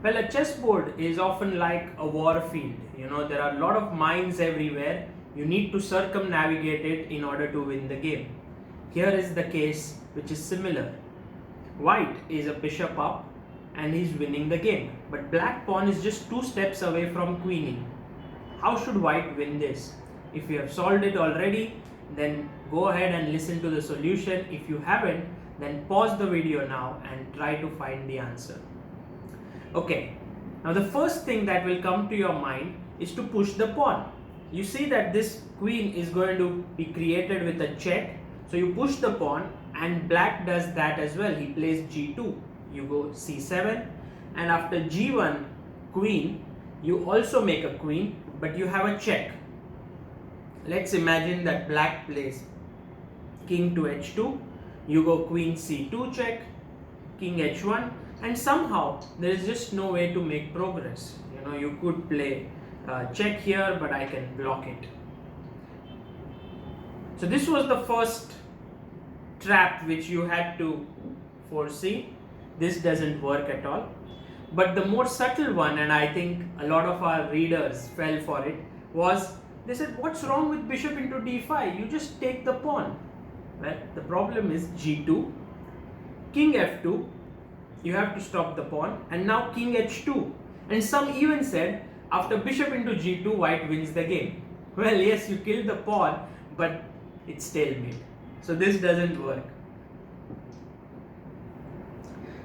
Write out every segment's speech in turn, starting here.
Well, a chessboard is often like a war field. There are a lot of mines everywhere. You need to circumnavigate it in order to win the game. Here is the case which is similar. White is a bishop up and he's winning the game. But black pawn is just 2 steps away from queening. How should white win this? If you have solved it already, then go ahead and listen to the solution. If you haven't, then pause the video now and try to find the answer. Okay, now the first thing that will come to your mind is to push the pawn. You see that this queen is going to be created with a check. So you push the pawn and black does that as well. He plays g2. You go c7 and after g1 queen, you also make a queen but you have a check. Let's imagine that black plays king to h2. You go queen c2 check, king h1. And somehow there is just no way to make progress. You could play check here, but I can block it. So this was the first trap which you had to foresee. This doesn't work at all. But the more subtle one, and I think a lot of our readers fell for it, was they said, what's wrong with bishop into d5? You just take the pawn. Well, the problem is g2, king f2, you have to stop the pawn, and now king h2. And some even said after bishop into g2 white wins the game. Well, yes, you killed the pawn, but it's stalemate. So this doesn't work.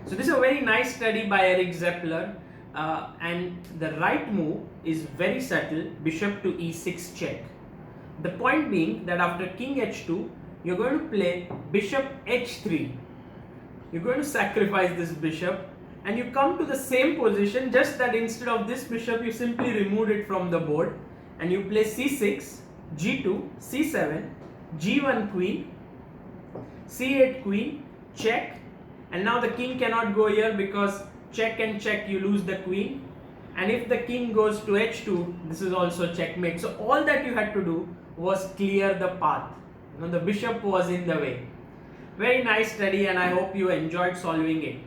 So this is a very nice study by Eric Zeppler, and the right move is very subtle, bishop to e6 check. The point being that after king h2 you're going to play bishop h3. You're going to sacrifice this bishop and you come to the same position, just that instead of this bishop you simply removed it from the board and you play c6, g2, c7, g1 queen, c8 queen, check, and now the king cannot go here because check and check, you lose the queen, and if the king goes to h2, this is also checkmate. So all that you had to do was clear the path. The bishop was in the way. Very nice study and I hope you enjoyed solving it.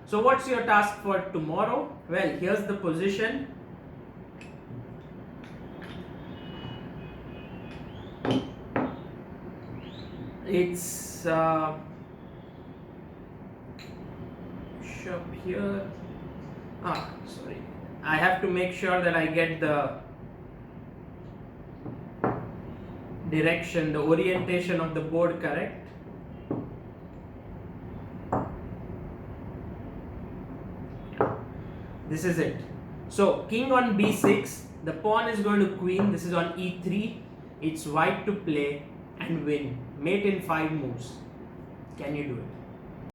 So what's your task for tomorrow? Well, here's the position. It's bishop here. Sorry. I have to make sure that I get the direction, the orientation of the board correct. This is it. So king on b6, the pawn is going to queen, this is on e3, it's white to play and win. Mate in 5 moves. Can you do it?